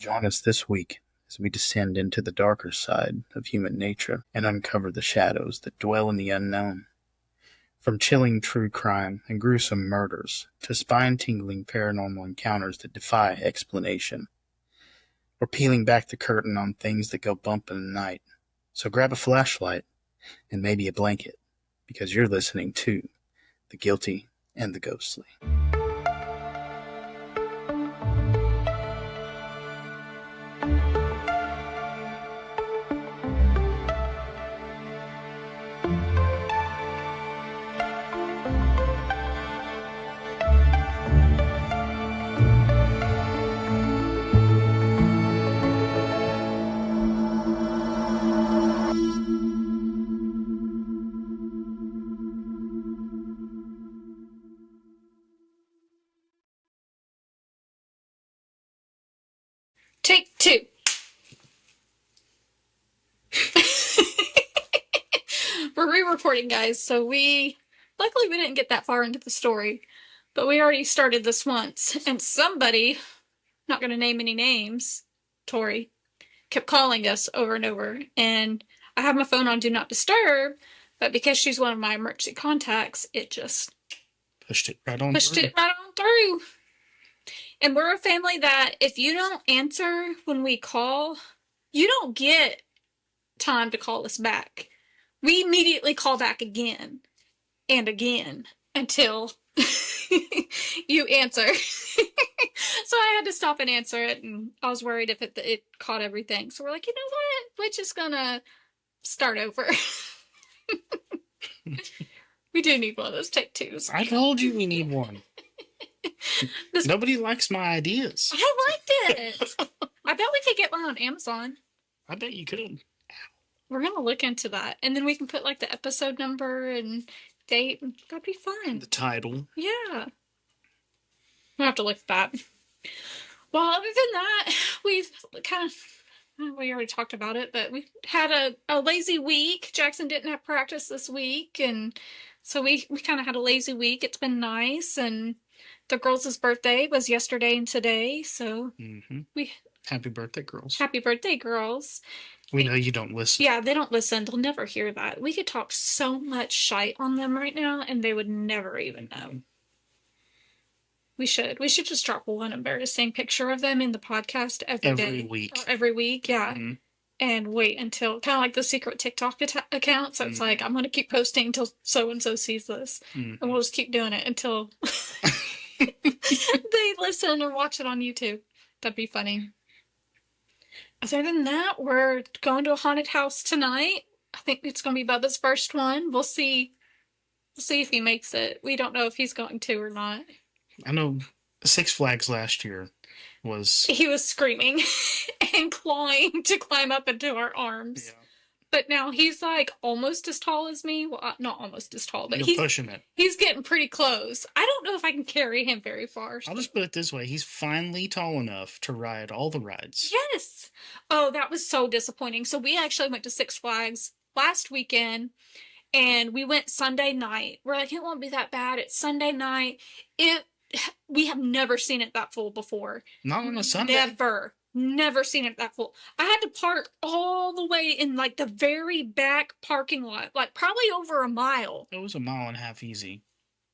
Join us this week as we descend into the darker side of human nature and uncover the shadows that dwell in the unknown. From chilling true crime and gruesome murders to spine-tingling paranormal encounters that defy explanation, we're peeling back the curtain on things that go bump in the night. So grab a flashlight and maybe a blanket, because you're listening to The Guilty and the Ghostly. Take two. We're re-recording, guys, so luckily we didn't get that far into the story, but we already started this once, and somebody, not going to name any names, Tori, kept calling us over and over, and I have my phone on Do Not Disturb, but because she's one of my emergency contacts, it just Pushed it right on through. And we're a family that if you don't answer when we call, you don't get time to call us back. We immediately call back again and again until you answer. So I had to stop and answer it, and I was worried if it caught everything. So we're like, you know what? We're just gonna start over. We do need one of those take twos. I told you we need one. Nobody likes my ideas. I liked it. I bet we could get one on Amazon. I bet you could. We're gonna look into that, and then we can put like the episode number and date. That'd be fun. The title. Yeah. We'll have to look at that. Well, other than that, we've we already talked about it, but we had a lazy week. Jackson didn't have practice this week, and so we kind of had a lazy week. It's been nice, and the girls' birthday was yesterday and today, so we... Happy birthday, girls. Happy birthday, girls. We know you don't listen. Yeah, they don't listen. They'll never hear that. We could talk so much shite on them right now, and they would never even know. We should just drop one embarrassing picture of them in the podcast every week. Or every week, yeah. Mm-hmm. And wait until, kind of like the secret TikTok account. So it's like, I'm going to keep posting until so-and-so sees this. And we'll just keep doing it until they listen or watch it on YouTube. That'd be funny. Other than that, we're going to a haunted house tonight. I think it's going to be Bubba's first one. We'll see. We'll see if he makes it. We don't know if he's going to or not. I know Six Flags last year was... He was screaming and clawing to climb up into our arms. Yeah. But now he's like almost as tall as me. Well, not almost as tall, but he's pushing it. He's getting pretty close. I don't know if I can carry him very far. I'll just put it this way. He's finally tall enough to ride all the rides. Yes. Oh, that was so disappointing. So we actually went to Six Flags last weekend, and we went Sunday night. We're like, it won't be that bad. It's Sunday night. We have never seen it that full before. Not on a Sunday. Never seen it that full. I had to park all the way in like the very back parking lot, like probably over a mile. It was a mile and a half easy.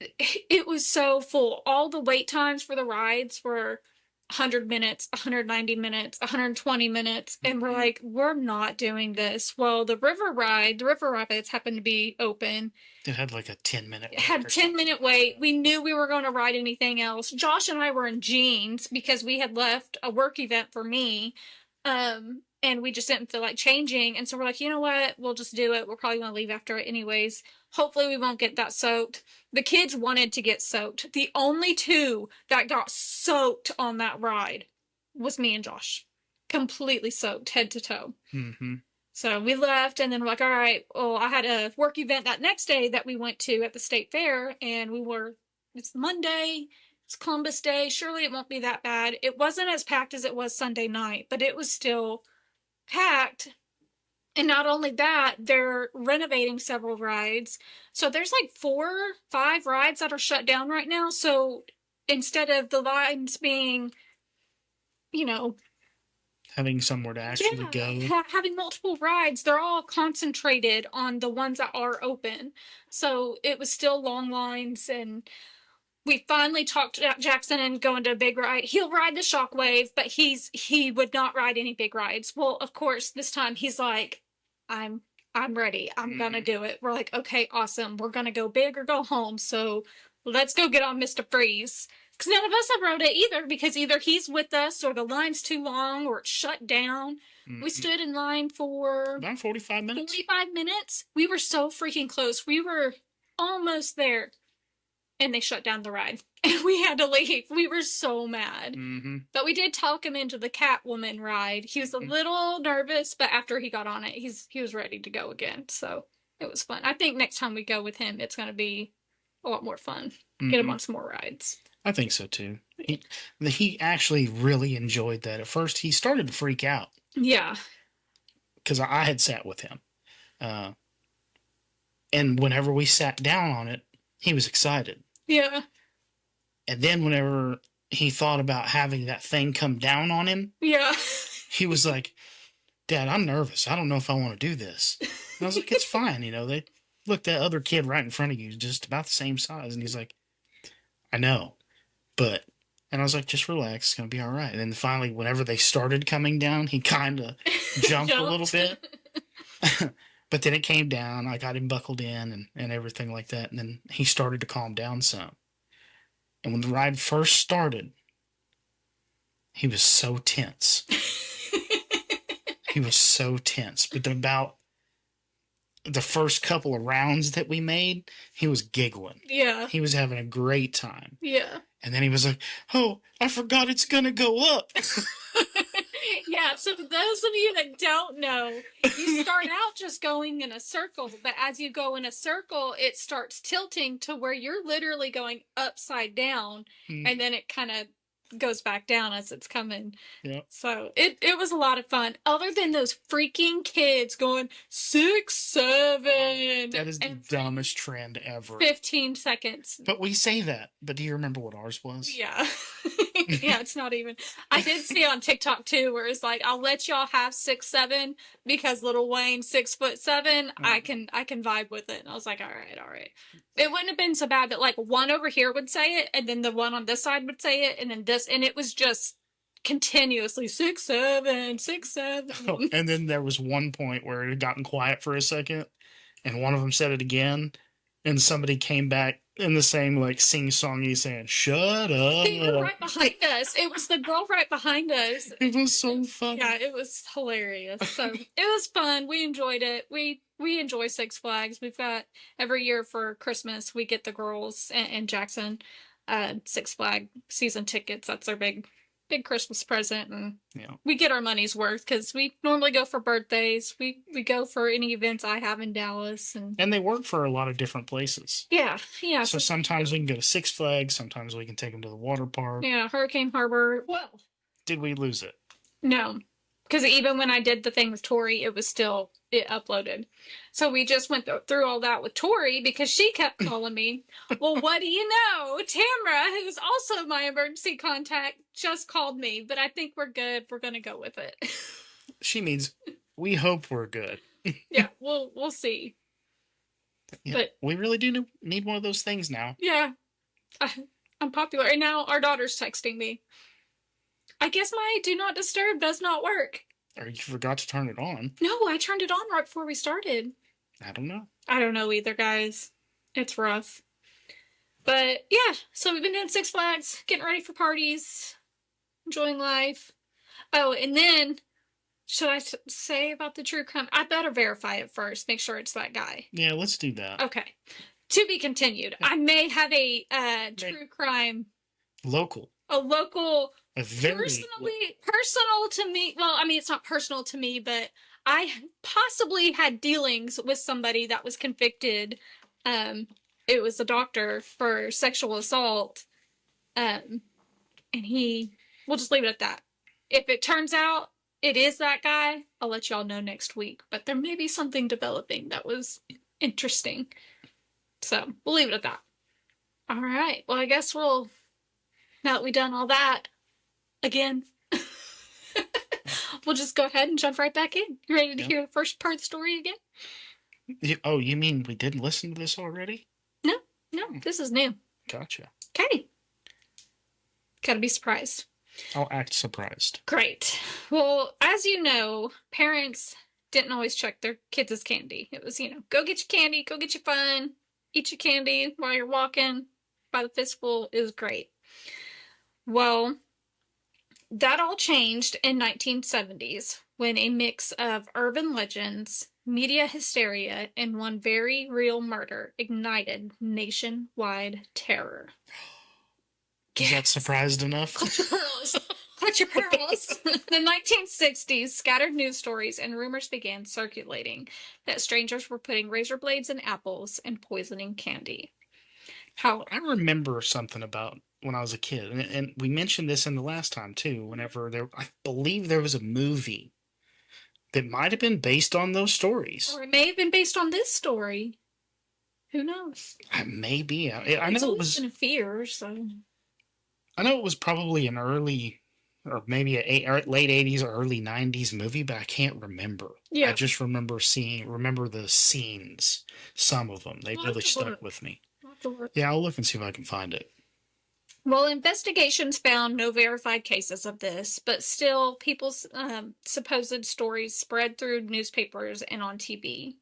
It was so full. All the wait times for the rides were 100 minutes, 190 minutes, 120 minutes. And we're like, we're not doing this. Well, the river rides happened to be open. It had like a 10-minute wait. It had a 10-minute wait. We knew we were going to ride anything else. Josh and I were in jeans because we had left a work event for me. And we just didn't feel like changing. And so we're like, you know what? We'll just do it. We're probably going to leave after it anyways. Hopefully we won't get that soaked. The kids wanted to get soaked. The only two that got soaked on that ride was me and Josh. It's soaked head to toe. So we left, and then we're like, all right, well, I had a work event that next day that we went to at the state fair, and it's Monday, it's Columbus Day, surely it won't be that bad. It wasn't as packed as it was Sunday night, but it was still packed. And not only that, they're renovating several rides. So there's like 4-5 rides that are shut down right now. So instead of the lines being, Having somewhere to actually go. Having multiple rides, they're all concentrated on the ones that are open. So it was still long lines, and we finally talked Jackson and going to a big ride. He'll ride the Shockwave, but he would not ride any big rides. Well, of course, this time he's like, I'm I'm ready. I'm gonna do it. We're like, okay, awesome. We're gonna go big or go home. So let's go get on Mr. Freeze. Because none of us have rode it either, because either he's with us or the line's too long or it's shut down. We stood in line for about 45 minutes. 45 minutes. We were so freaking close. We were almost there. And they shut down the ride. And we had to leave. We were so mad. But we did talk him into the Catwoman ride. He was a little nervous, but after he got on it, he was ready to go again. So it was fun. I think next time we go with him, it's going to be a lot more fun. Get him on some more rides. I think so too. He actually really enjoyed that. At first, he started to freak out. Yeah. Because I had sat with him. And whenever we sat down on it, he was excited. Yeah. And then whenever he thought about having that thing come down on him, yeah, he was like, Dad, I'm nervous. I don't know if I want to do this. And I was like, it's fine. You know, look, that other kid right in front of you is just about the same size. And he's like, I know, but, and I was like, just relax. It's going to be all right. And then finally, whenever they started coming down, he kind of jumped a little bit. But then it came down. I got him buckled in and everything like that. And then he started to calm down some. And when the ride first started, he was so tense. He was so tense. But about the first couple of rounds that we made, he was giggling. Yeah. He was having a great time. Yeah. And then he was like, oh, I forgot it's going to go up. Yeah, so for those of you that don't know, you start out just going in a circle, but as you go in a circle, it starts tilting to where you're literally going upside down, and then it kind of goes back down as it's coming. Yeah. So it was a lot of fun. Other than those freaking kids going 6, 7. That is the dumbest trend ever. 15 seconds. But we say that. But do you remember what ours was? Yeah. Yeah, it's not even. I did see on TikTok too, where it's like, I'll let y'all have 6, 7 because Little Wayne 6'7". I can vibe with it. And I was like, all right. It wouldn't have been so bad, but like one over here would say it, and then the one on this side would say it, and then this, and it was just continuously 6, 7, 6, 7. Oh, and then there was one point where it had gotten quiet for a second, and one of them said it again, and somebody came back in the same like sing-songy saying, shut up. They were right behind us. It was the girl right behind us. It was so fun. Yeah, it was hilarious. So it was fun. We enjoyed it. We enjoy Six Flags. We've got every year for Christmas, we get the girls and Jackson Six Flag season tickets. That's our big Christmas present, and we get our money's worth because we normally go for birthdays. We go for any events I have in Dallas, and they work for a lot of different places. Yeah. So sometimes we can go to Six Flags. Sometimes we can take them to the water park. Yeah, Hurricane Harbor. Well, did we lose it? No, because even when I did the thing with Tori, it uploaded. So we just went through all that with Tori because she kept calling me. Well, what do you know? Tamara, who's also my emergency contact, just called me, but I think we're good. We're going to go with it. She means we hope we're good. Yeah, we'll see. Yeah, but we really do need one of those things now. Yeah, I'm popular. And now our daughter's texting me. I guess my Do Not Disturb does not work. Or you forgot to turn it on. No, I turned it on right before we started. I don't know. I don't know either, guys. It's rough. But yeah, so we've been doing Six Flags, getting ready for parties, enjoying life. Oh, and then, should I say about the true crime? I better verify it first, make sure it's that guy. Yeah, let's do that. Okay. To be continued. I may have a true crime. Local. A local. A very personal to me. Well, I mean, it's not personal to me, but I possibly had dealings with somebody that was convicted. It was a doctor for sexual assault. And we'll just leave it at that. If it turns out it is that guy, I'll let y'all know next week. But there may be something developing that was interesting. So we'll leave it at that. All right. Well, I guess now that we've done all that, again, we'll just go ahead and jump right back in. You ready to Yeah. hear the first part of the story again? Oh, you mean we didn't listen to this already? No, this is new. Gotcha. Okay. Gotta be surprised. I'll act surprised. Great. Well, as you know, parents didn't always check their kids' candy. It was, go get your candy, go get your fun, eat your candy while you're walking by the fistful is great. Well, that all changed in 1970s when a mix of urban legends, media hysteria, and one very real murder ignited nationwide terror. Is that surprised enough? Clutch your pearls. Clutch your pearls. The 1960s, scattered news stories and rumors began circulating that strangers were putting razor blades in apples and poisoning candy. How I remember something about when I was a kid, and we mentioned this in the last time too. I believe there was a movie that might have been based on those stories. Or it may have been based on this story. Who knows? Maybe. I It's know it always was. been a fear, so. I know it was probably an early, or maybe a late '80s or early '90s movie, but I can't remember. Yeah. I just remember the scenes. Some of them they really stuck with me. Yeah, I'll look and see if I can find it. Well, investigations found no verified cases of this, but still, people's supposed stories spread through newspapers and on TV.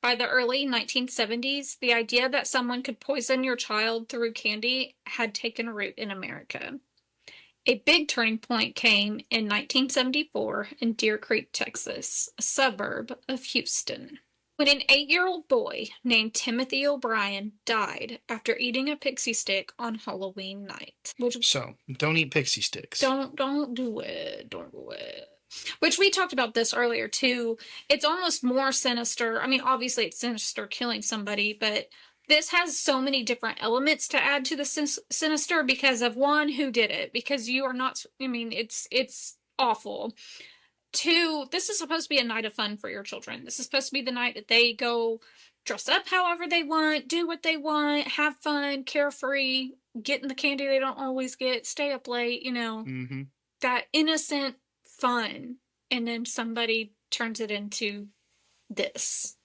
By the early 1970s, the idea that someone could poison your child through candy had taken root in America. A big turning point came in 1974 in Deer Creek, Texas, a suburb of Houston, when an 8-year-old boy named Timothy O'Brien died after eating a Pixy stick on Halloween night. So, don't eat Pixy sticks. Don't do it. Don't do it. Which we talked about this earlier too. It's almost more sinister. I mean, obviously it's sinister killing somebody, but this has so many different elements to add to the sinister because of one, who did it, because you are not, I mean, it's awful. Two, this is supposed to be a night of fun for your children. This is supposed to be the night that they go dress up however they want, do what they want, have fun, carefree, getting the candy they don't always get, stay up late, Mm-hmm. that innocent fun. And then somebody turns it into this.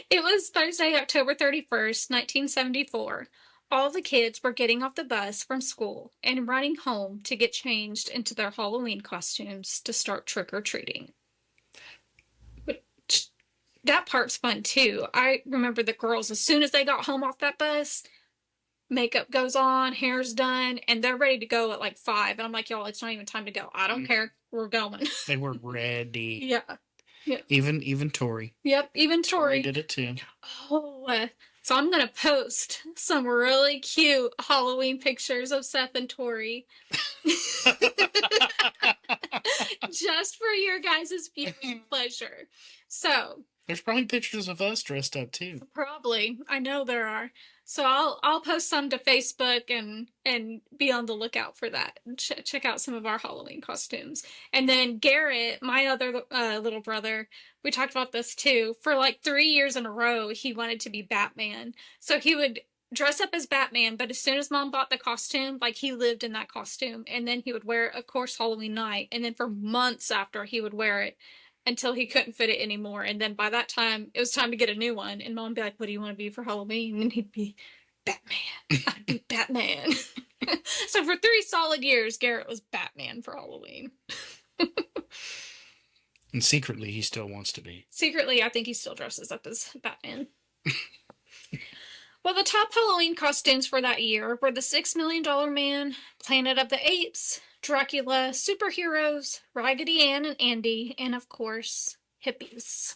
It was Thursday, October 31st, 1974. All the kids were getting off the bus from school and running home to get changed into their Halloween costumes to start trick-or-treating. That part's fun, too. I remember the girls, as soon as they got home off that bus, makeup goes on, hair's done, and they're ready to go at like 5. And I'm like, y'all, it's not even time to go. I don't care. We're going. They were ready. Yeah. Yeah. Even Tori. Yep, even Tori did it too. Oh, so I'm gonna post some really cute Halloween pictures of Seth and Tori. Just for your guys' viewing pleasure. So there's probably pictures of us dressed up too. Probably. I know there are. So I'll post some to Facebook and be on the lookout for that. Check out some of our Halloween costumes. And then Garrett, my other little brother, we talked about this too. For like 3 years in a row, he wanted to be Batman. So he would dress up as Batman, but as soon as Mom bought the costume, like he lived in that costume. And then he would wear it, of course, Halloween night. And then for months after, he would wear it until he couldn't fit it anymore. And then by that time, it was time to get a new one. And Mom would be like, what do you want to be for Halloween? And he'd be, Batman. I'd be Batman. So for 3 solid years, Garrett was Batman for Halloween. And secretly, he still wants to be. Secretly, I think he still dresses up as Batman. Well, the top Halloween costumes for that year were the $6 Million Man, Planet of the Apes, Dracula, superheroes, Raggedy Ann and Andy, and of course, hippies.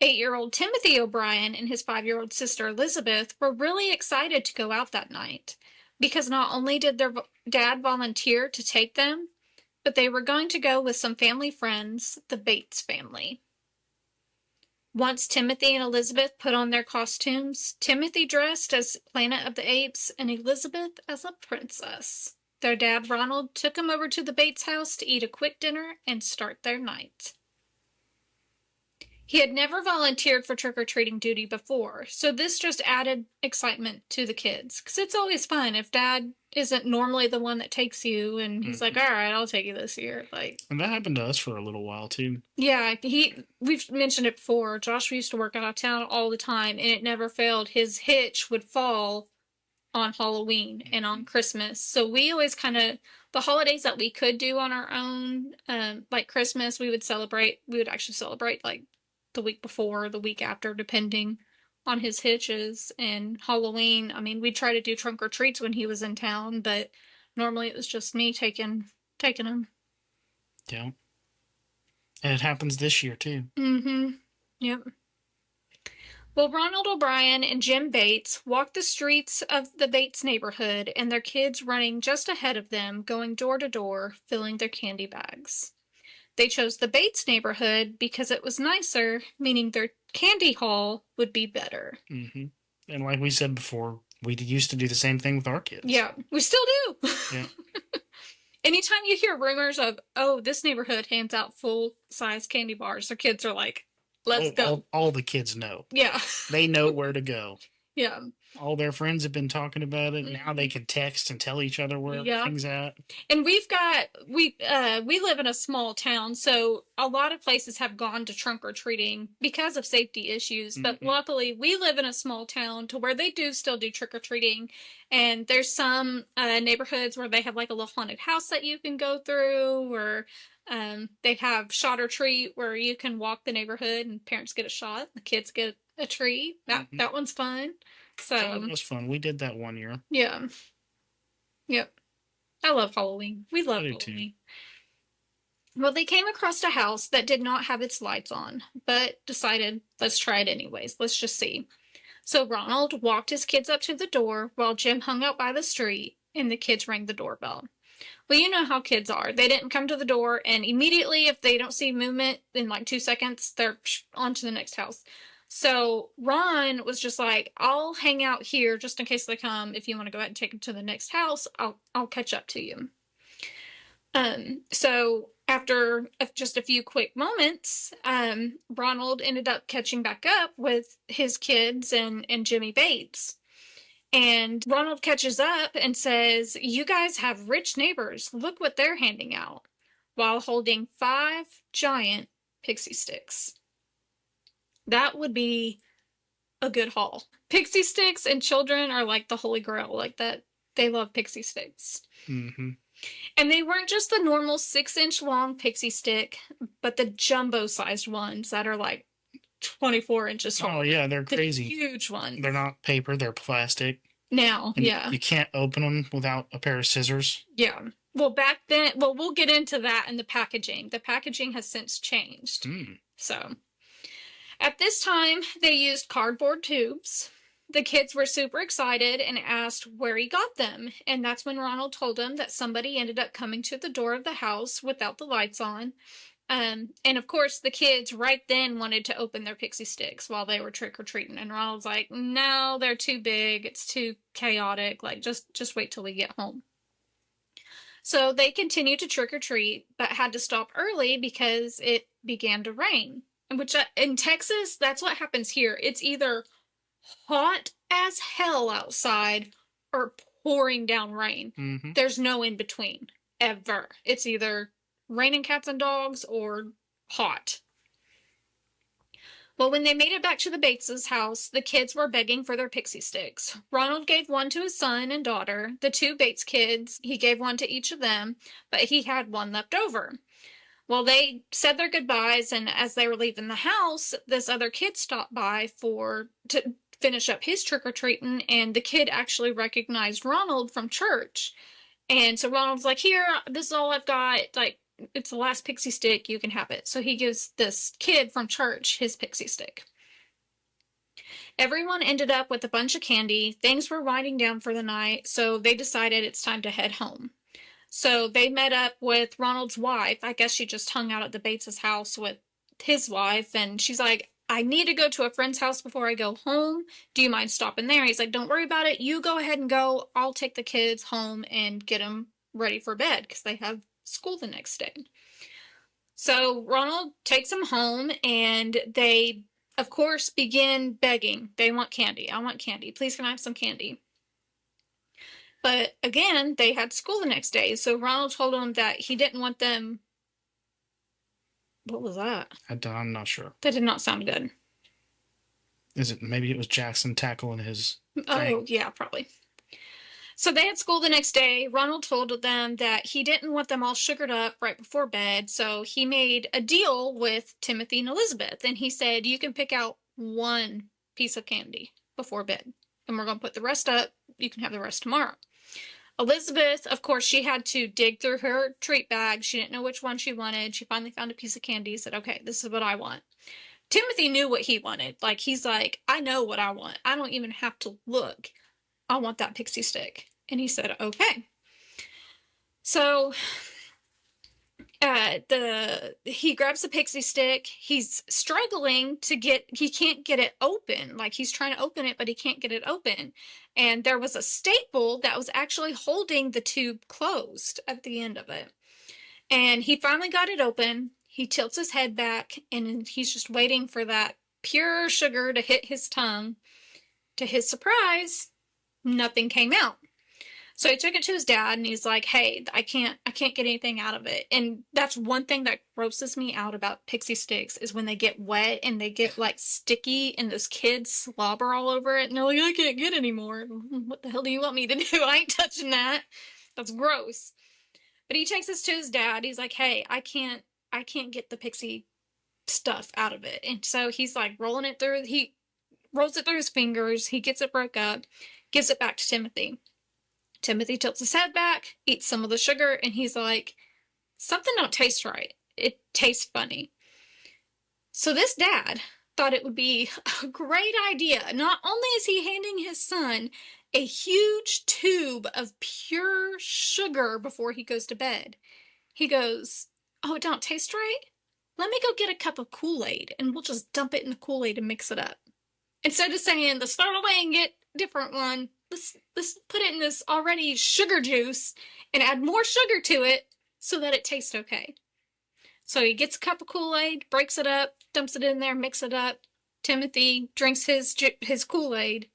8-year-old Timothy O'Brien and his 5-year-old sister Elizabeth were really excited to go out that night because not only did their dad volunteer to take them, but they were going to go with some family friends, the Bates family. Once Timothy and Elizabeth put on their costumes, Timothy dressed as Planet of the Apes and Elizabeth as a princess. Their dad, Ronald, took them over to the Bates house to eat a quick dinner and start their night. He had never volunteered for trick-or-treating duty before, so this just added excitement to the kids. Because it's always fun if isn't normally the one that takes you, and he's like, Mhm. all right, I'll take you this year. Like, And that happened to us for a little while too. yeah, we've mentioned it before. Josh used to work out of town all the time, and it never failed. His hitch would fall on Halloween and on Mhm. Christmas. So we always kind of, the holidays that we could do on our own, like Christmas, we would actually celebrate like the week before or the week after, depending on his hitches. And Halloween, I mean, we'd try to do trunk or treats when he was in town, but normally it was just me taking him. Yeah. And it happens this year too. Mm-hmm. Yep. Well, Ronald O'Brien and Jim Bates walked the streets of the Bates neighborhood, and their kids running just ahead of them, going door to door, filling their candy bags. They chose the Bates neighborhood because it was nicer, meaning their candy haul would be better. Hmm. And like we said before, we used to do the same thing with our kids. Yeah, we still do. Yeah. Anytime you hear rumors of, oh, this neighborhood hands out full size candy bars, their kids are like, let's go. All the kids know. Yeah. They know where to go. Yeah. All their friends have been talking about it. Now they Mhm. can text and tell each other where Yeah. everything's at. And we live in a small town, so a lot of places have gone to trunk or treating because of safety issues. But Hmm. luckily, we live in a small town to where they do still do trick or treating. And there's some neighborhoods where they have like a little haunted house that you can go through, or they have shot or treat where you can walk the neighborhood and parents get a shot, the kids get a treat. Hmm. That one's fun. That So was fun. We did that one year. yeah, yep. I love Halloween. We I love do too. Halloween. Well, they came across a house that did not have its lights on, but decided, let's try it anyways. Let's just see. So Ronald walked his kids up to the door while Jim hung out by the street, and the kids rang the doorbell. Well, you know how kids are. They didn't come to the door, and immediately, if they don't see movement in like 2 seconds, they're on to the next house. So Ron was just like, I'll hang out here just in case they come. If you want to go ahead and take them to the next house, I'll catch up to you. So after just a few quick moments, Ronald ended up catching back up with his kids and Jimmy Bates. And Ronald catches up and says, you guys have rich neighbors. Look what they're handing out, while holding 5 giant pixie sticks. That would be a good haul. Pixie sticks and children are like the holy grail, like that. They love pixie sticks. Hmm. And they weren't just the normal 6-inch long pixie stick, but the jumbo sized ones that are like 24 inches tall. Oh yeah, they're The crazy. huge ones. They're not paper; they're plastic. Now, And yeah. you can't open them without a pair of scissors. Yeah. Well, back then, well, we'll get into that in the packaging. The packaging has since changed. Mm. So, at this time, they used cardboard tubes. The kids were super excited and asked where he got them. And that's when Ronald told them that somebody ended up coming to the door of the house without the lights on. And of course, the kids right then wanted to open their pixie sticks while they were trick or treating. And Ronald's like, no, they're too big. It's too chaotic. Like, just wait till we get home. So they continued to trick or treat, but had to stop early because it began to rain. Which in Texas, that's what happens here. It's either hot as hell outside or pouring down rain. Hmm. There's no in between, ever. It's either raining cats and dogs or hot. Well, when they made it back to the Bates' house, the kids were begging for their pixie sticks. Ronald gave one to his son and daughter. The 2 Bates kids, he gave one to each of them, but he had one left over. Well, they said their goodbyes, and as they were leaving the house, this other kid stopped by to finish up his trick or treating, and the kid actually recognized Ronald from church. And so Ronald's like, here, this is all I've got. Like, it's the last pixie stick. You can have it. So he gives this kid from church his pixie stick. Everyone ended up with a bunch of candy. Things were winding down for the night, so they decided it's time to head home. So they met up with Ronald's wife. I guess she just hung out at the Bates' house with his wife, and she's like, I need to go to a friend's house before I go home. Do you mind stopping there? He's like, don't worry about it. You go ahead and go. I'll take the kids home and get them ready for bed because they have school the next day. So Ronald takes them home, and they, of course, begin begging. They want candy. I want candy. Please, can I have some candy? But again, they had school the next day, so Ronald told them that he didn't want them. What was that? I'm not sure. That did not sound good. Maybe it was Jackson tackling his Oh, thing? yeah, probably. So they had school the next day. Ronald told them that he didn't want them all sugared up right before bed, so he made a deal with Timothy and Elizabeth, and he said, you can pick out one piece of candy before bed, and we're going to put the rest up. You can have the rest tomorrow. Elizabeth, of course, she had to dig through her treat bag. She didn't know which one she wanted. She finally found a piece of candy, said, okay, this is what I want. Timothy knew what he wanted. Like, he's like, I know what I want. I don't even have to look. I want that pixie stick. And he said, okay. So he grabs the pixie stick. He's struggling he can't get it open. Like, he's trying to open it, but he can't get it open. And there was a staple that was actually holding the tube closed at the end of it. And he finally got it open. He tilts his head back, and he's just waiting for that pure sugar to hit his tongue. To his surprise, nothing came out. So he took it to his dad, and he's like, hey, I can't get anything out of it. And that's one thing that grosses me out about pixie sticks is when they get wet and they get like sticky and those kids slobber all over it and they're like, I can't get any more. What the hell do you want me to do? I ain't touching that. That's gross. But he takes this to his dad. He's like, hey, I can't get the pixie stuff out of it. And so he's like rolling it through. He rolls it through his fingers. He gets it broke up, gives it back to Timothy. Timothy tilts his head back, eats some of the sugar, and he's like, something don't taste right. It tastes funny. So this dad thought it would be a great idea. Not only is he handing his son a huge tube of pure sugar before he goes to bed, he goes, oh, it don't taste right? Let me go get a cup of Kool-Aid, and we'll just dump it in the Kool-Aid and mix it up. Instead of saying, let's throw it away and get a different one, let's put it in this already sugar juice and add more sugar to it so that it tastes okay. So he gets a cup of Kool-Aid, breaks it up, dumps it in there, mix it up. Timothy drinks his Kool-Aid,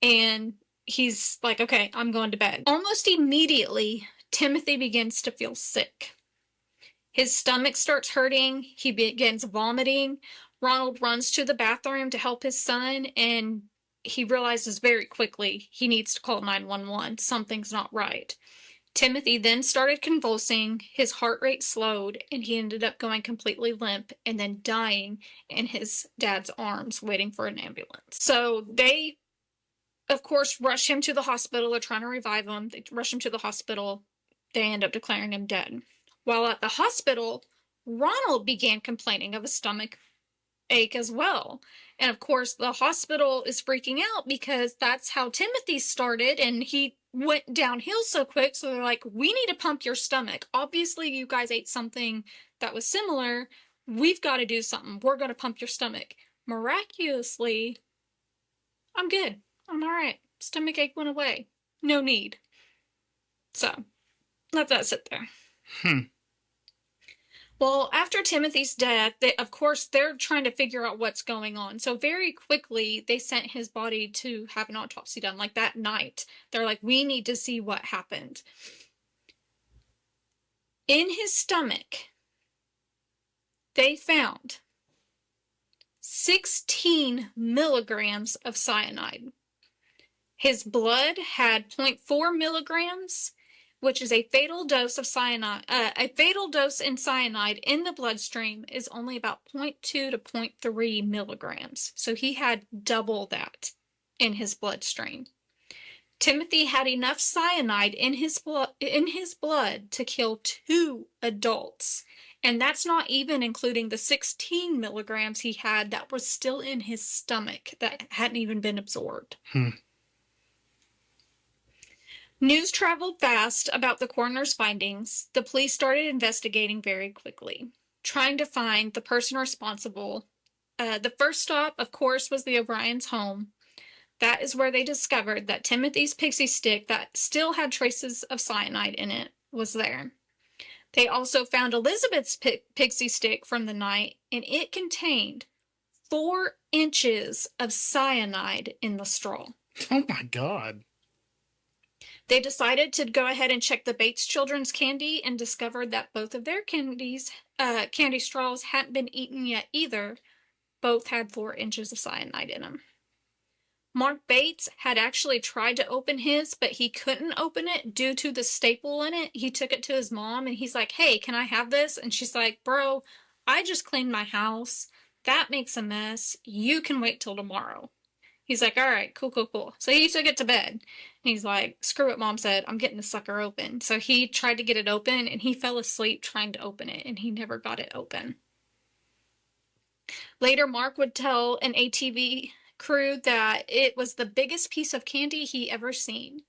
and he's like, okay, I'm going to bed. Almost immediately, Timothy begins to feel sick. His stomach starts hurting. He begins vomiting. Ronald runs to the bathroom to help his son, and he realizes very quickly he needs to call 911. Something's not right. Timothy then started convulsing, his heart rate slowed, and he ended up going completely limp and then dying in his dad's arms, waiting for an ambulance. So they, of course, rush him to the hospital. They're trying to revive him. They rush him to the hospital. They end up declaring him dead. While at the hospital, Ronald began complaining of a stomach ache as well. And of course, the hospital is freaking out because that's how Timothy started, and he went downhill so quick. So they're like, we need to pump your stomach. Obviously, you guys ate something that was similar. We've got to do something. We're going to pump your stomach. Miraculously, I'm good. I'm all right. Stomach ache went away. No need. So, let that sit there. Well, after Timothy's death, of course, they're trying to figure out what's going on. So very quickly, they sent his body to have an autopsy done, like that night. They're like, we need to see what happened. In his stomach, they found 16 milligrams of cyanide. His blood had 0.4 milligrams, which is a fatal dose of cyanide. A fatal dose in cyanide in the bloodstream is only about 0.2 to 0.3 milligrams. So he had double that in his bloodstream. Timothy had enough cyanide in his blood to kill 2 adults. And that's not even including the 16 milligrams he had that was still in his stomach that hadn't even been absorbed. News traveled fast about the coroner's findings. The police started investigating very quickly, trying to find the person responsible. The first stop, of course, was the O'Brien's home. That is where they discovered that Timothy's pixie stick that still had traces of cyanide in it was there. They also found Elizabeth's pixie stick from the night, and it contained 4 inches of cyanide in the straw. Oh my God. They decided to go ahead and check the Bates children's candy and discovered that both of their candy straws hadn't been eaten yet either. Both had 4 inches of cyanide in them. Mark Bates had actually tried to open his, but he couldn't open it due to the staple in it. He took it to his mom and he's like, "Hey, can I have this?" And she's like, "Bro, I just cleaned my house. That makes a mess. You can wait till tomorrow." He's like, "All right, cool, cool, cool." So he took it to bed. And he's like, "Screw it," Mom said. "I'm getting the sucker open." So he tried to get it open and he fell asleep trying to open it and he never got it open. Later, Mark would tell an ATV crew that it was the biggest piece of candy he ever seen.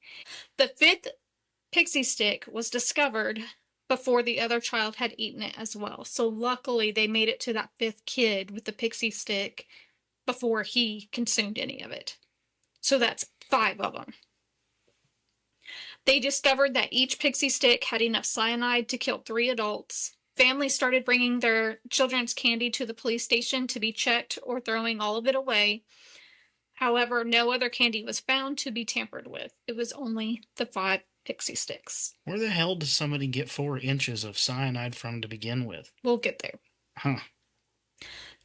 The 5th Pixy stick was discovered before the other child had eaten it as well. So luckily they made it to that 5th kid with the Pixy stick before he consumed any of it. So that's 5 of them. They discovered that each Pixy stick had enough cyanide to kill 3 adults. Families started bringing their children's candy to the police station to be checked or throwing all of it away. However, no other candy was found to be tampered with. It was only the 5 Pixy sticks. Where the hell does somebody get 4 inches of cyanide from to begin with? We'll get there. Huh.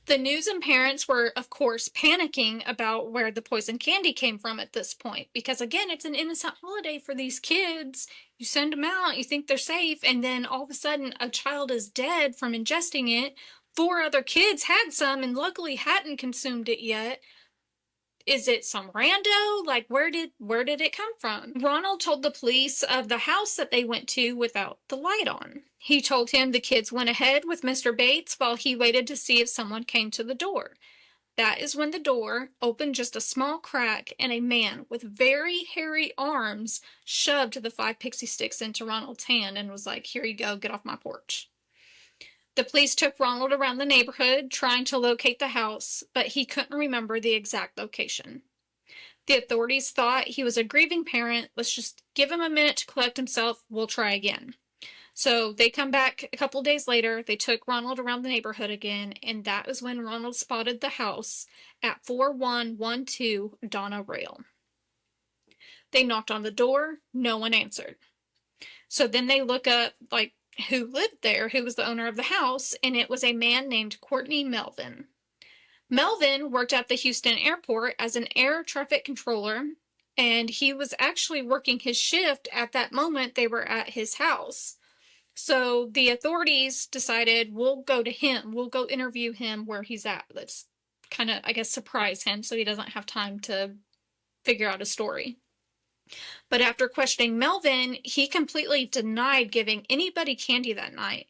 The news and parents were, of course, panicking about where the poison candy came from at this point. Because, again, it's an innocent holiday for these kids. You send them out, you think they're safe, and then all of a sudden a child is dead from ingesting it. 4 other kids had some and luckily hadn't consumed it yet. Is it some rando? Like, where did it come from? Ronald told the police of the house that they went to without the light on. He told him the kids went ahead with Mr. Bates while he waited to see if someone came to the door. That is when the door opened just a small crack and a man with very hairy arms shoved the 5 Pixy sticks into Ronald's hand and was like, "Here you go, get off my porch." The police took Ronald around the neighborhood trying to locate the house, but he couldn't remember the exact location. The authorities thought he was a grieving parent. Let's just give him a minute to collect himself. We'll try again. So they come back a couple days later. They took Ronald around the neighborhood again, and that is when Ronald spotted the house at 4112 Donna Rail. They knocked on the door. No one answered. So then they look up, like, who lived there, who was the owner of the house, and it was a man named Courtney Melvin. Melvin worked at the Houston airport as an air traffic controller, and he was actually working his shift at that moment they were at his house. So the authorities decided, we'll go to him. We'll go interview him where he's at. Let's kind of, I guess, surprise him so he doesn't have time to figure out a story. But after questioning Melvin, he completely denied giving anybody candy that night.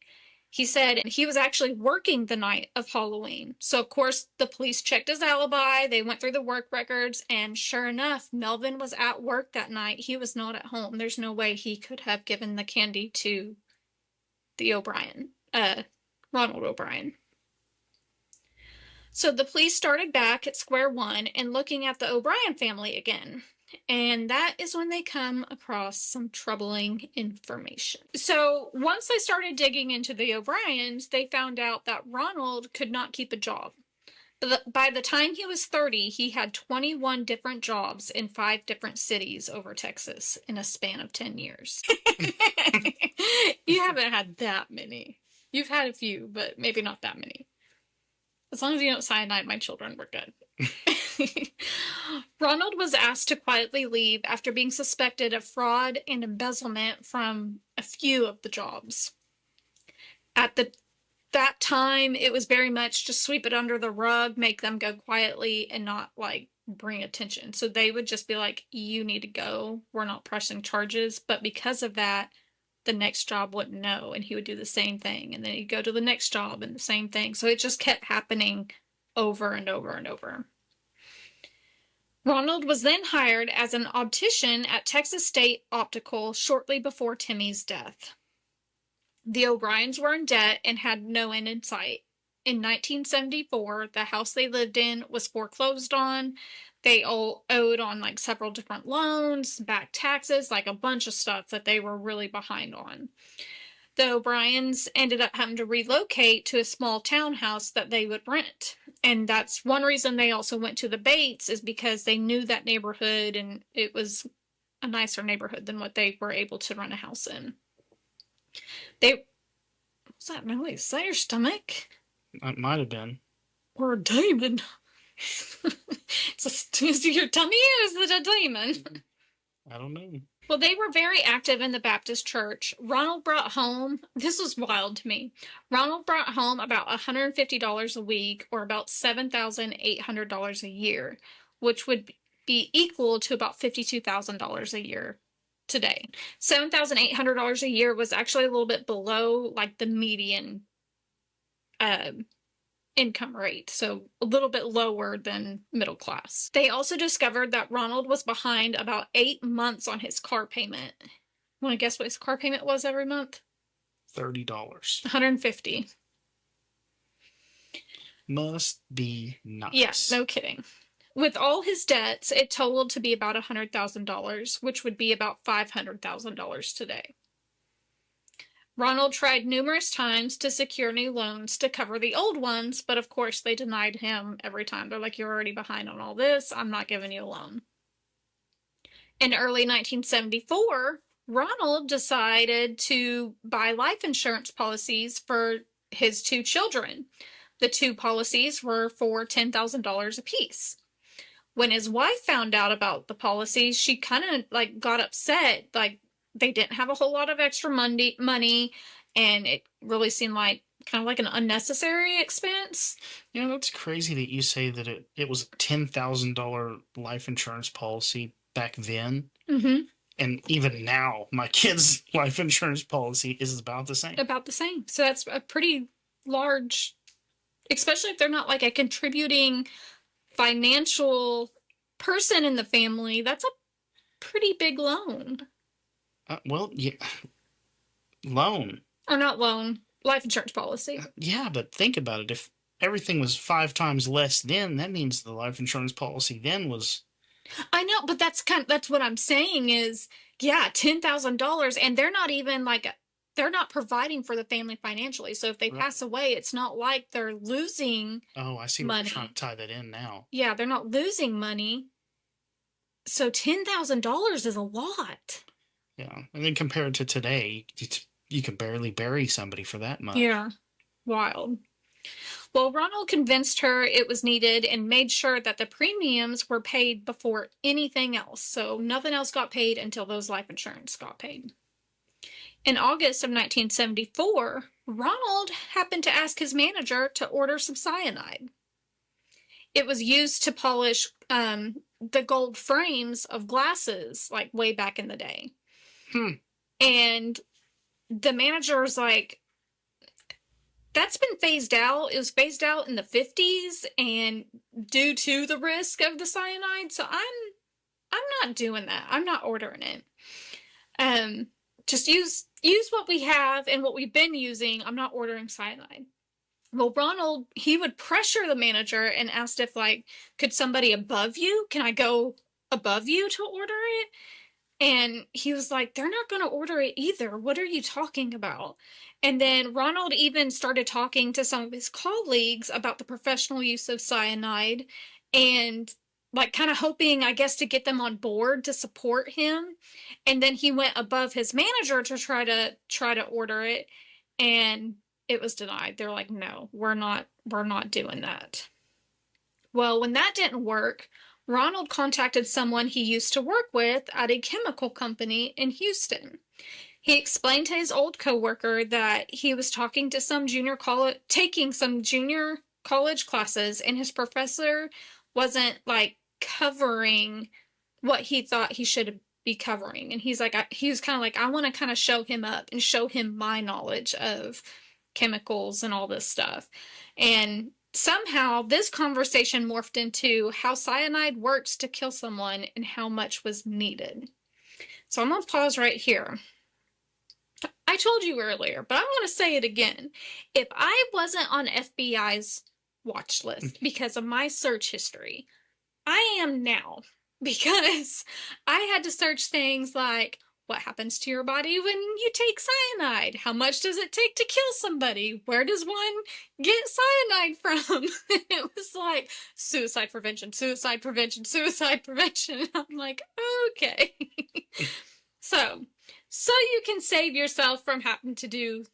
He said he was actually working the night of Halloween. So, of course, the police checked his alibi. They went through the work records, and sure enough, Melvin was at work that night. He was not at home. There's no way he could have given the candy to the Ronald O'Brien. So the police started back at square one and looking at the O'Brien family again. And that is when they come across some troubling information. So once they started digging into the O'Briens, they found out that Ronald could not keep a job. By the time he was 30, he had 21 different jobs in 5 different cities over Texas in a span of 10 years. You haven't had that many. You've had a few, but maybe not that many. As long as you don't cyanide my children, we're good. Ronald was asked to quietly leave after being suspected of fraud and embezzlement from a few of the jobs. At that time, it was very much just sweep it under the rug, make them go quietly, and not, like, bring attention. So they would just be like, "You need to go. We're not pressing charges." But because of that, the next job wouldn't know, and he would do the same thing. And then he'd go to the next job and the same thing. So it just kept happening over and over and over. Ronald was then hired as an optician at Texas State Optical shortly before Timmy's death. The O'Briens were in debt and had no end in sight. In 1974, the house they lived in was foreclosed on. They all owed on like several different loans, back taxes, like a bunch of stuff that they were really behind on. The O'Briens ended up having to relocate to a small townhouse that they would rent. And that's one reason they also went to the Bates, is because they knew that neighborhood and it was a nicer neighborhood than what they were able to rent a house in. What's that noise? Is that your stomach? It might have been. Or a demon? Is it your tummy or is it a demon? I don't know. Well, they were very active in the Baptist church. Ronald brought home, this was wild to me. Ronald brought home about $150 a week, or about $7,800 a year, which would be equal to about $52,000 a year today. $7,800 a year was actually a little bit below like the median income rate, so a little bit lower than middle class. They also discovered that Ronald was behind about 8 months on his car payment. Want to guess what his car payment was every month? $30. $150. Must be nice. Yeah, no kidding. With all his debts, it totaled to be about $100,000, which would be about $500,000 today. Ronald tried numerous times to secure new loans to cover the old ones, but of course they denied him every time. They're like, you're already behind on all this. I'm not giving you a loan. In early 1974, Ronald decided to buy life insurance policies for his 2 children. The 2 policies were for $10,000 apiece. When his wife found out about the policies, she kind of like got upset. Like, they didn't have a whole lot of extra money, and it really seemed like kind of like an unnecessary expense. You know, that's crazy that you say that it was a $10,000 life insurance policy back then. Mm-hmm. And even now, my kid's life insurance policy is about the same. About the same. So that's a pretty large, especially if they're not like a contributing financial person in the family. That's a pretty big loan. Well, yeah, loan. Or not loan, life insurance policy. Yeah, but think about it. If everything was 5 times less then, that means the life insurance policy then was... I know, but that's what I'm saying is, yeah, $10,000, and they're not even like, they're not providing for the family financially. So if they pass away, it's not like they're losing Oh, I see money. what you're trying to tie that in now. Yeah, they're not losing money. So $10,000 is a lot. Yeah, and then compared to today, you can barely bury somebody for that much. Yeah, wild. Well, Ronald convinced her it was needed and made sure that the premiums were paid before anything else. So nothing else got paid until those life insurance got paid. In August of 1974, Ronald happened to ask his manager to order some cyanide. It was used to polish the gold frames of glasses, like way back in the day. And the manager was like, that's been phased out. It was phased out in the 50s, and due to the risk of the cyanide, so I'm not doing that. I'm not ordering it. Just use what we have and what we've been using. I'm not ordering cyanide. Well, Ronald, he would pressure the manager and asked if, like, could somebody above you? Can I go above you to order it? And he was like, they're not going to order it either. What are you talking about? And then Ronald even started talking to some of his colleagues about the professional use of cyanide and like kind of hoping, I guess, to get them on board to support him. And then he went above his manager to try to order it, and it was denied. They're like, no, we're not doing that. Well, when that didn't work, Ronald contacted someone he used to work with at a chemical company in Houston. He explained to his old coworker that he was taking some junior college classes, and his professor wasn't like covering what he thought he should be covering. And he was kind of like, I want to kind of show him up and show him my knowledge of chemicals and all this stuff. And somehow this conversation morphed into how cyanide works to kill someone and how much was needed. So I'm going to pause right here. I told you earlier, but I'm going to say it again. If I wasn't on FBI's watch list because of my search history, I am now, because I had to search things like, what happens to your body when you take cyanide? How much does it take to kill somebody? Where does one get cyanide from? It was like suicide prevention, suicide prevention, suicide prevention. I'm like, okay. So you can save yourself from having to do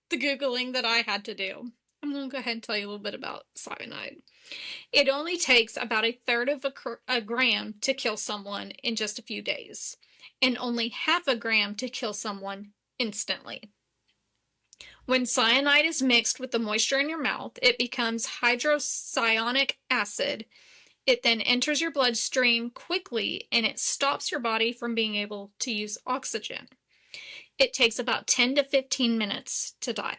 the Googling that I had to do. I'm going to go ahead and tell you a little bit about cyanide. It only takes about a third of a gram to kill someone in just a few days, and only half a gram to kill someone instantly. When cyanide is mixed with the moisture in your mouth, it becomes hydrocyanic acid. It then enters your bloodstream quickly, and it stops your body from being able to use oxygen. It takes about 10 to 15 minutes to die.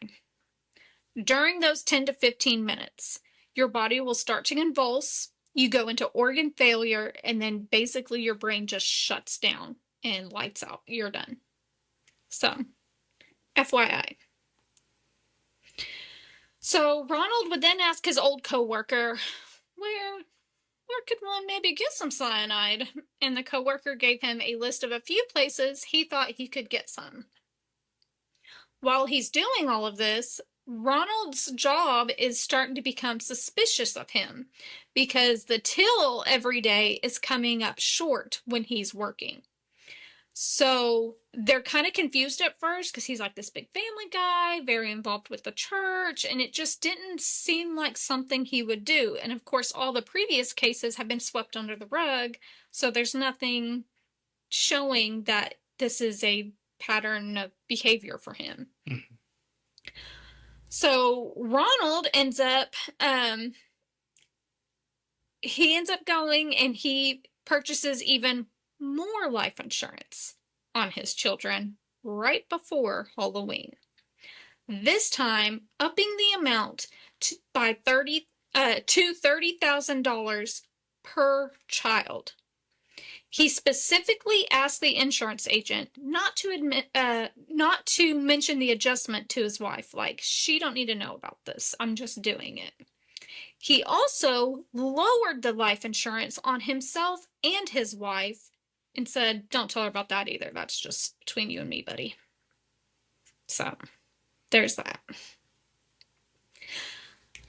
During those 10 to 15 minutes, your body will start to convulse, you go into organ failure, and then basically your brain just shuts down and lights out. You're done. So, FYI. So Ronald would then ask his old co-worker, where could one maybe get some cyanide? And the co-worker gave him a list of a few places he thought he could get some. While he's doing all of this, Ronald's job is starting to become suspicious of him because the till every day is coming up short when he's working. So they're kind of confused at first because he's like this big family guy, very involved with the church, and it just didn't seem like something he would do. And of course, all the previous cases have been swept under the rug, so there's nothing showing that this is a pattern of behavior for him. Mm-hmm. So Ronald ends up going and he purchases even more life insurance on his children right before Halloween. This time, upping the amount to $30,000 per child. He specifically asked the insurance agent not to mention the adjustment to his wife. Like, she don't need to know about this. I'm just doing it. He also lowered the life insurance on himself and his wife and said, don't tell her about that either. That's just between you and me, buddy. So, there's that.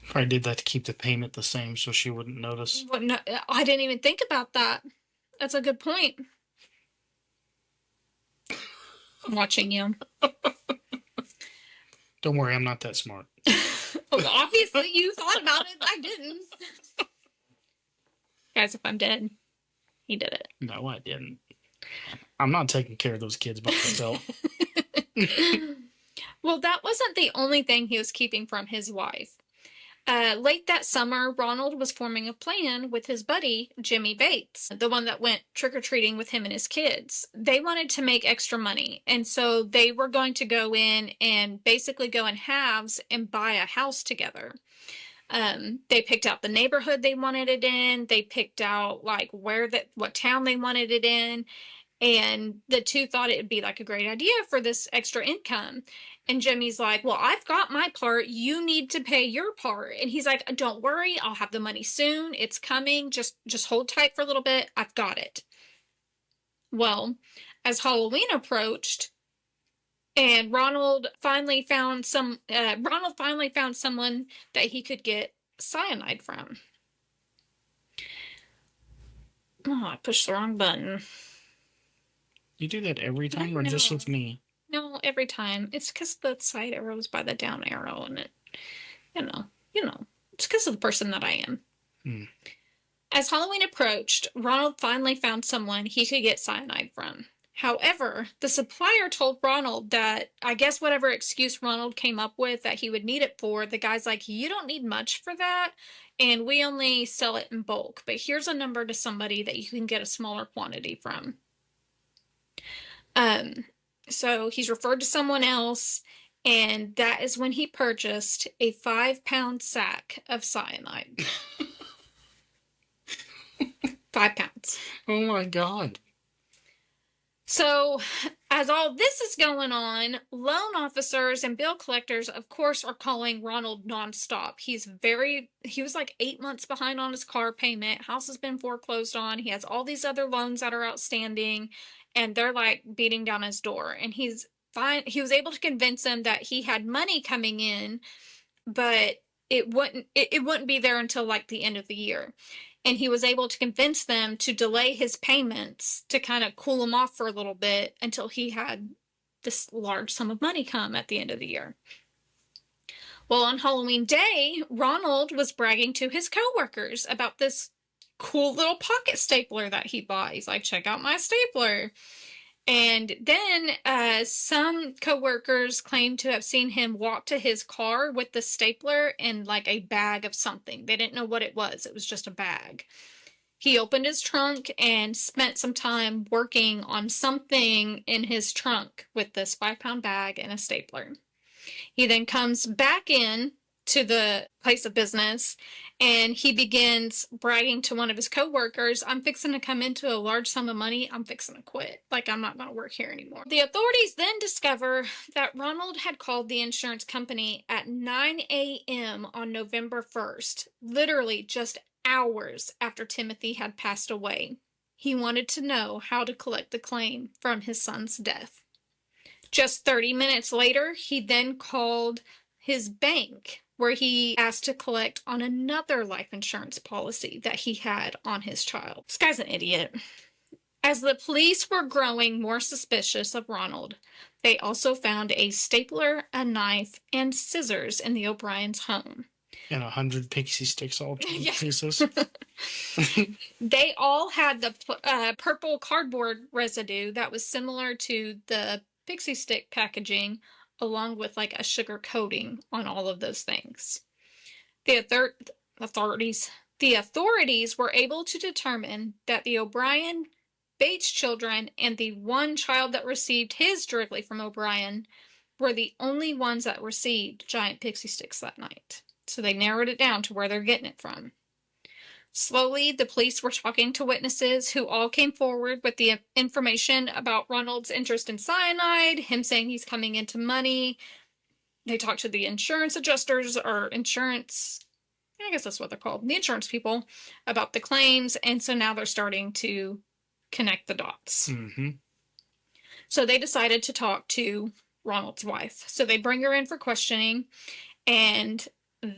Probably did that to keep the payment the same so she wouldn't notice. Well, no, I didn't even think about that. That's a good point. I'm watching you. Don't worry, I'm not that smart. Well, obviously you thought about it. I didn't. Guys, if I'm dead, he did it. No, I didn't. I'm not taking care of those kids by myself. Well, that wasn't the only thing he was keeping from his wife. Late that summer, Ronald was forming a plan with his buddy, Jimmy Bates, the one that went trick-or-treating with him and his kids. They wanted to make extra money, and so they were going to go in and basically go in halves and buy a house together. They picked out the neighborhood they wanted it in. They picked out like what town they wanted it in. And the two thought it would be like a great idea for this extra income. And Jimmy's like, well, I've got my part. You need to pay your part. And he's like, don't worry. I'll have the money soon. It's coming. Just hold tight for a little bit. I've got it. Well, as Halloween approached and Ronald finally found someone that he could get cyanide from. Oh, I pushed the wrong button. You do that every time, or just with me? No, every time. It's because the side arrow is by the down arrow, and it, you know, it's because of the person that I am. As Halloween approached, Ronald finally found someone he could get cyanide from. However, the supplier told Ronald that, I guess whatever excuse Ronald came up with that he would need it for, the guy's like, you don't need much for that, and we only sell it in bulk, but here's a number to somebody that you can get a smaller quantity from. So he's referred to someone else, and that is when he purchased a 5-pound sack of cyanide. 5 pounds. Oh my God. So, as all this is going on, loan officers and bill collectors, of course, are calling Ronald nonstop. He was like 8 months behind on his car payment. House has been foreclosed on. He has all these other loans that are outstanding. and they're like beating down his door, and he's fine. He was able to convince them that he had money coming in, but it wouldn't be there until like the end of the year. And he was able to convince them to delay his payments to kind of cool him off for a little bit until he had this large sum of money come at the end of the year. Well, on Halloween Day, Ronald was bragging to his coworkers about this cool little pocket stapler that he bought. He's like, check out my stapler. And then some coworkers claimed to have seen him walk to his car with the stapler and like a bag of something. They didn't know what it was. It was just a bag. He opened his trunk and spent some time working on something in his trunk with this 5-pound bag and a stapler. He then comes back in to the place of business, and he begins bragging to one of his coworkers, I'm fixing to come into a large sum of money. I'm fixing to quit. Like, I'm not going to work here anymore. The authorities then discover that Ronald had called the insurance company at 9 a.m. on November 1st, literally just hours after Timothy had passed away. He wanted to know how to collect the claim from his son's death. Just 30 minutes later, he then called his bank, where he asked to collect on another life insurance policy that he had on his child. This guy's an idiot. As the police were growing more suspicious of Ronald, they also found a stapler, a knife, and scissors in the O'Brien's home. And 100 Pixy sticks all pieces. They all had the purple cardboard residue that was similar to the Pixy stick packaging, along with like a sugar coating on all of those things. The authorities were able to determine that the O'Brien Bates children and the one child that received his directly from O'Brien were the only ones that received giant Pixy sticks that night. So they narrowed it down to where they're getting it from. Slowly, the police were talking to witnesses who all came forward with the information about Ronald's interest in cyanide, him saying he's coming into money. They talked to the insurance adjusters, or insurance, I guess that's what they're called, the insurance people, about the claims. And so now they're starting to connect the dots. Mm-hmm. So they decided to talk to Ronald's wife. So they bring her in for questioning, and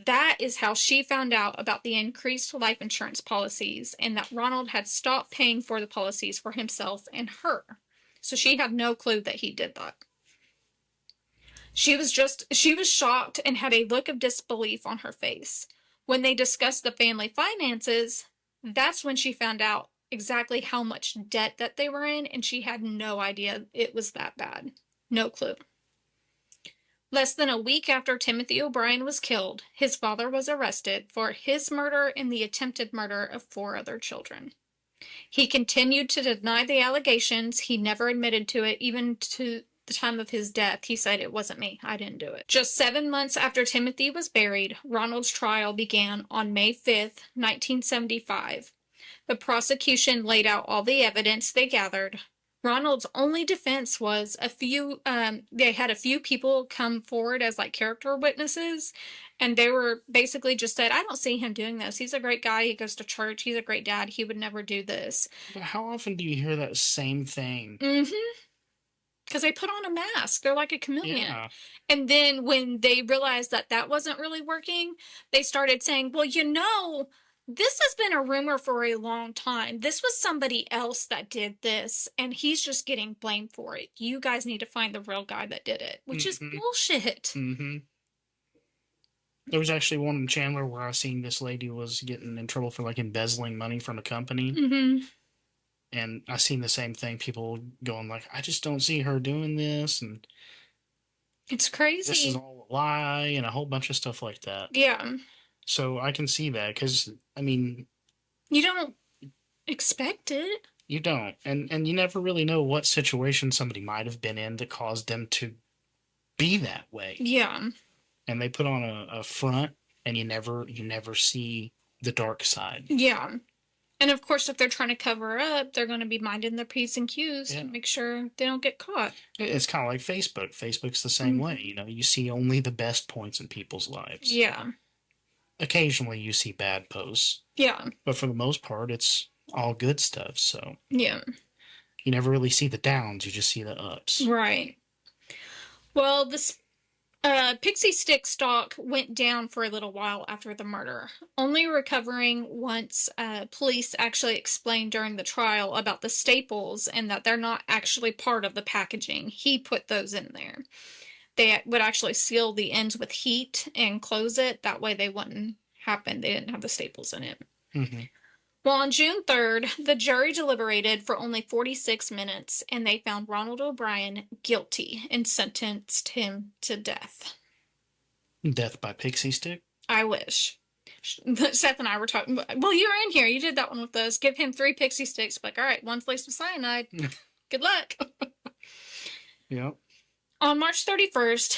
that is how she found out about the increased life insurance policies and that Ronald had stopped paying for the policies for himself and her. So she had no clue that he did that. She was shocked and had a look of disbelief on her face. When they discussed the family finances, that's when she found out exactly how much debt that they were in, and she had no idea it was that bad. No clue. Less than a week after Timothy O'Brien was killed, his father was arrested for his murder and the attempted murder of 4 other children. He continued to deny the allegations. He never admitted to it, even to the time of his death. He said, it wasn't me. I didn't do it. Just 7 months after Timothy was buried, Ronald's trial began on May 5th, 1975. The prosecution laid out all the evidence they gathered. Ronald's only defense was they had a few people come forward as like character witnesses, and they were basically just said, I don't see him doing this. He's a great guy. He goes to church. He's a great dad. He would never do this. But how often do you hear that same thing? Mm-hmm. Because they put on a mask. They're like a chameleon. Yeah. And then when they realized that that wasn't really working, they started saying, well, this has been a rumor for a long time. This was somebody else that did this, and he's just getting blamed for it. You guys need to find the real guy that did it, which is bullshit. Mm-hmm. There was actually one in Chandler where I seen this lady was getting in trouble for like embezzling money from a company. Mm-hmm. And I seen the same thing. People going like, I just don't see her doing this, and it's crazy. This is all a lie, and a whole bunch of stuff like that. Yeah. So I can see that, because, I mean... You don't expect it. You don't. And you never really know what situation somebody might have been in that caused them to be that way. Yeah. And they put on a front, and you never see the dark side. Yeah. And of course, if they're trying to cover up, they're going to be minding their P's and Q's to make sure they don't get caught. It's kind of like Facebook. Facebook's the same way. You see only the best points in people's lives. Yeah. Occasionally you see bad posts. Yeah. But for the most part, it's all good stuff, so. Yeah. you never really see the downs, you just see the ups. Right. Well, this Pixie stick stock went down for a little while after the murder, only recovering once police actually explained during the trial about the staples and that they're not actually part of the packaging. He put those in there. They would actually seal the ends with heat and close it. That way they wouldn't happen. They didn't have the staples in it. Mm-hmm. Well, on June 3rd, the jury deliberated for only 46 minutes, and they found Ronald O'Brien guilty and sentenced him to death. Death by pixie stick? I wish. Seth and I were talking. Well, you were in here. You did that one with us. Give him 3 pixie sticks. Like, all right, one's laced with cyanide. Good luck. Yep. On March 31st,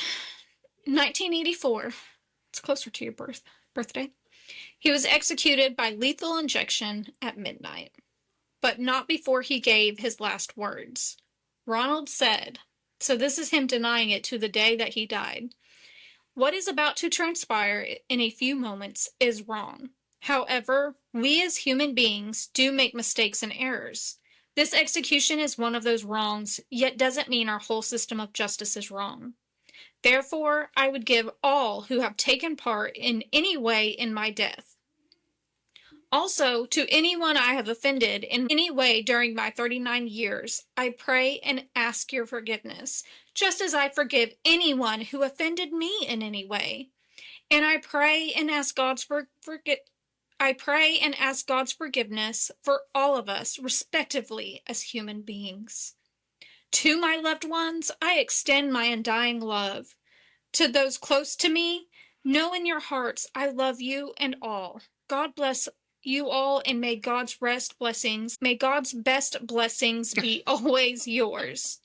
1984, it's closer to your birthday, he was executed by lethal injection at midnight, but not before he gave his last words. Ronald said, so this is him denying it to the day that he died, "What is about to transpire in a few moments is wrong. However, we as human beings do make mistakes and errors. This execution is one of those wrongs, yet doesn't mean our whole system of justice is wrong. Therefore, I would give all who have taken part in any way in my death. Also, to anyone I have offended in any way during my 39 years, I pray and ask your forgiveness, just as I forgive anyone who offended me in any way. And I pray and ask God's forgiveness for all of us, respectively, as human beings. To my loved ones, I extend my undying love. To those close to me, know in your hearts I love you and all. God bless you all, and may God's best blessings be always yours.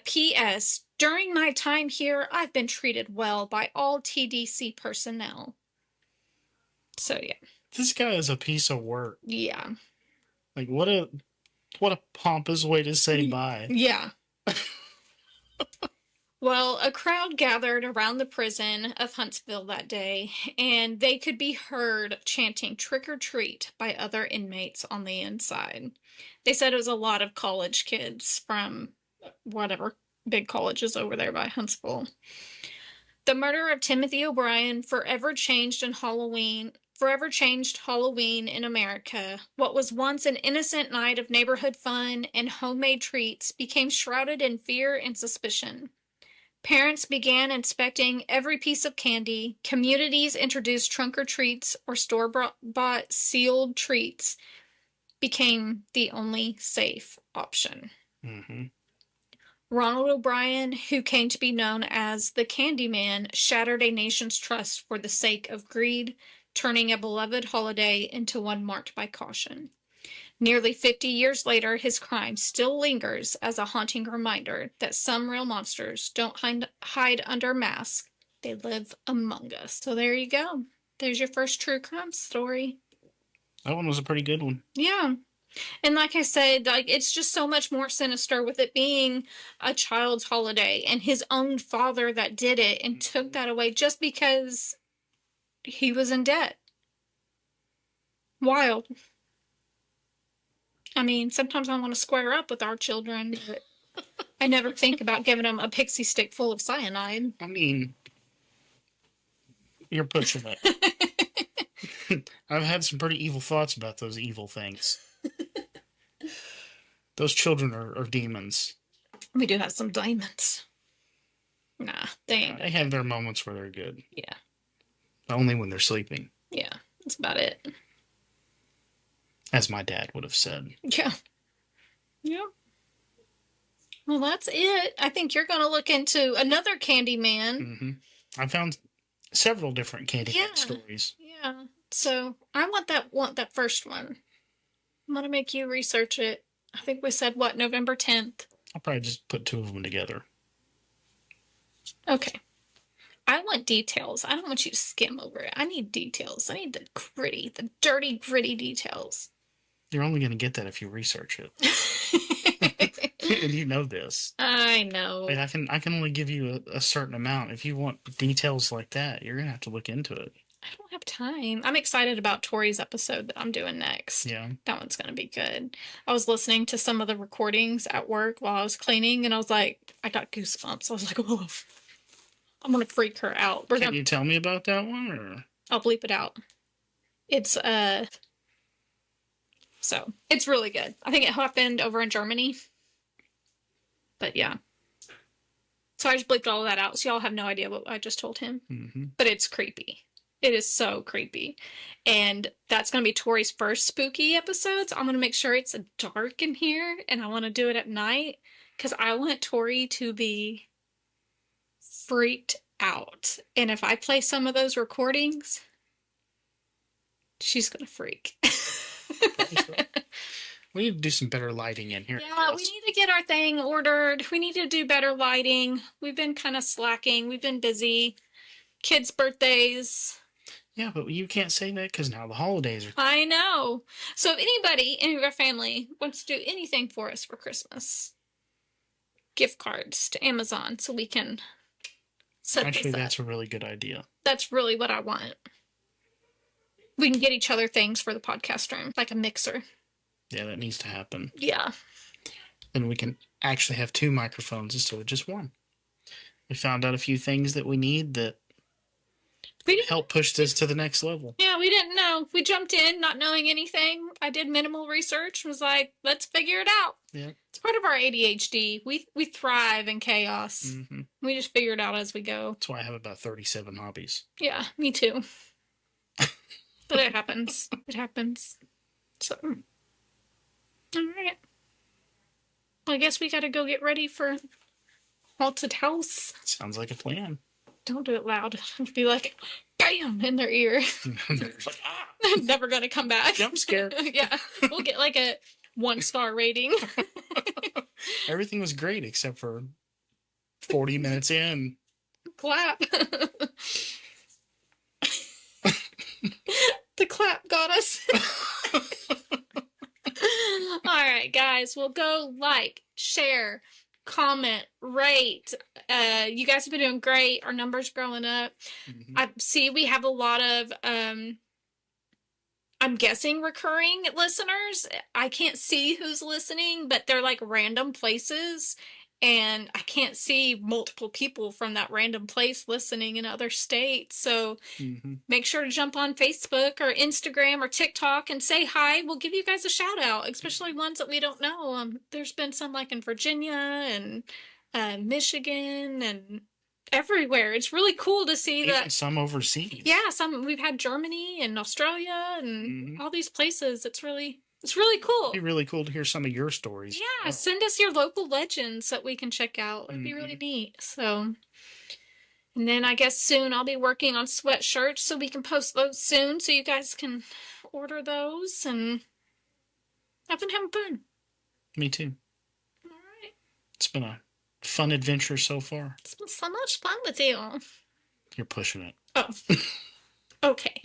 P.S. During my time here, I've been treated well by all TDC personnel." So yeah. This guy is a piece of work. Yeah. Like, what a pompous way to say bye. Yeah. Well, a crowd gathered around the prison of Huntsville that day, and they could be heard chanting "trick or treat" by other inmates on the inside. They said it was a lot of college kids from whatever big colleges over there by Huntsville. The murder of Timothy O'Brien forever changed Halloween in America. What was once an innocent night of neighborhood fun and homemade treats became shrouded in fear and suspicion. Parents began inspecting every piece of candy. Communities introduced trunk-or-treats or store-bought sealed treats became the only safe option. Mm-hmm. Ronald O'Brien, who came to be known as the Candyman, shattered a nation's trust for the sake of greed, turning a beloved holiday into one marked by caution. Nearly 50 years later, his crime still lingers as a haunting reminder that some real monsters don't hide under masks. They live among us. So there you go. There's your first true crime story. That one was a pretty good one. Yeah. And like I said, like it's just so much more sinister with it being a child's holiday and his own father that did it and took that away just because he was in debt. Wild. I mean, sometimes I want to square up with our children, but I never think about giving them a pixie stick full of cyanide. I mean, you're pushing it. I've had some pretty evil thoughts about those evil things. Those children are demons. We do have some demons. Nah, they ain't. They have their moments where they're good. Yeah. Only when they're sleeping. Yeah, that's about it. As my dad would have said. Yeah. Yeah. Well, that's it. I think you're going to look into another Candyman. Mm-hmm. I found several different Candyman stories. Yeah. So I want that first one. I'm going to make you research it. I think we said, November 10th? I'll probably just put 2 of them together. Okay. I want details. I don't want you to skim over it. I need details. I need the dirty, gritty details. You're only going to get that if you research it. And you know this. I know. I can only give you a certain amount. If you want details like that, you're going to have to look into it. I don't have time. I'm excited about Tori's episode that I'm doing next. Yeah. That one's going to be good. I was listening to some of the recordings at work while I was cleaning, and I was like, I got goosebumps. I was like, oh, I'm going to freak her out. Can you tell me about that one? Or? I'll bleep it out. It's, so it's really good. I think it happened over in Germany. But yeah. So I just bleeped all of that out, so y'all have no idea what I just told him. Mm-hmm. But it's creepy. It is so creepy. And that's going to be Tori's first spooky episode, so I'm going to make sure it's dark in here, and I want to do it at night, because I want Tori to be freaked out. And if I play some of those recordings, she's going to freak. We need to do some better lighting in here. Yeah, we need to get our thing ordered. We need to do better lighting. We've been kind of slacking. We've been busy. Kids' birthdays. Yeah, but you can't say that because now the holidays are... I know. So if anybody in your family wants to do anything for us for Christmas, gift cards to Amazon so we can set Actually, this up. that's a really good idea. That's really what I want. We can get each other things for the podcast room, like a mixer. Yeah, that needs to happen. Yeah. Then we can actually have 2 microphones instead of just 1. We found out a few things that we need that help push this to the next level. Yeah, we didn't know. We jumped in not knowing anything. I did minimal research and was like, let's figure it out. Yeah. It's part of our ADHD. We thrive in chaos. Mm-hmm. We just figure it out as we go. That's why I have about 37 hobbies. Yeah, me too. But it happens. It happens. So, all right. Well, I guess we got to go get ready for haunted house. Sounds like a plan. Don't do it loud. It'd be like, bam, in their ear. They're like, ah! Never gonna come back. Jump scare. Yeah, we'll get like a 1-star rating. Everything was great except for 40 minutes in. Clap. The clap got us. All right, guys, we'll go like, share, comment, rate. You guys have been doing great. Our numbers growing up. Mm-hmm. I see we have a lot of I'm guessing recurring listeners. I can't see who's listening, but they're like random places, and I can't see multiple people from that random place listening in other states. So make sure to jump on Facebook or Instagram or TikTok and say hi. We'll give you guys a shout out, especially ones that we don't know. There's been some like in Virginia and Michigan and everywhere. It's really cool to see that. Some overseas. Yeah, we've had Germany and Australia and all these places. It's really cool. It'd be really cool to hear some of your stories. Yeah, send us your local legends that we can check out. It'd be really neat. So, and then I guess soon I'll be working on sweatshirts, so we can post those soon, so you guys can order those. And I've been having fun. Me too. All right. It's been a fun adventure so far. It's been so much fun with you. You're pushing it. Oh. Okay.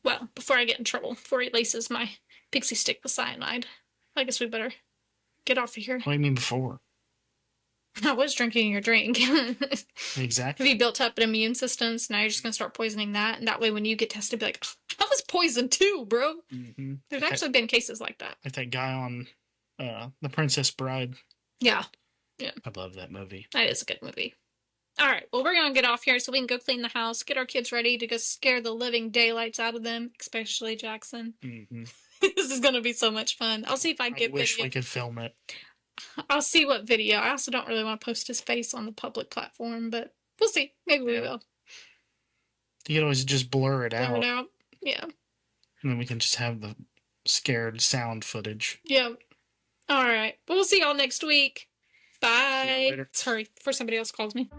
Well, before I get in trouble, before he laces my Pixy stick with cyanide, I guess we better get off of here. What do you mean before? I was drinking your drink. Exactly. Have you built up an immune system, so now you're just going to start poisoning that? And that way when you get tested, be like, I was poisoned too, bro. Mm-hmm. There's actually been cases like that. Like that guy on The Princess Bride. Yeah. Yeah. I love that movie. That is a good movie. All right. Well, we're going to get off here so we can go clean the house, get our kids ready to go scare the living daylights out of them, especially Jackson. Mm-hmm. This is going to be so much fun. I'll see if I can get wish video. we could film it. I'll see what video. I also don't really want to post his face on the public platform, but we'll see. Maybe we will. You can always just blur it Blur out. it out. Yeah. And then we can just have the scared sound footage. Yeah. All right. Well, we'll see y'all next week. Bye. Later. Sorry for somebody else calls me.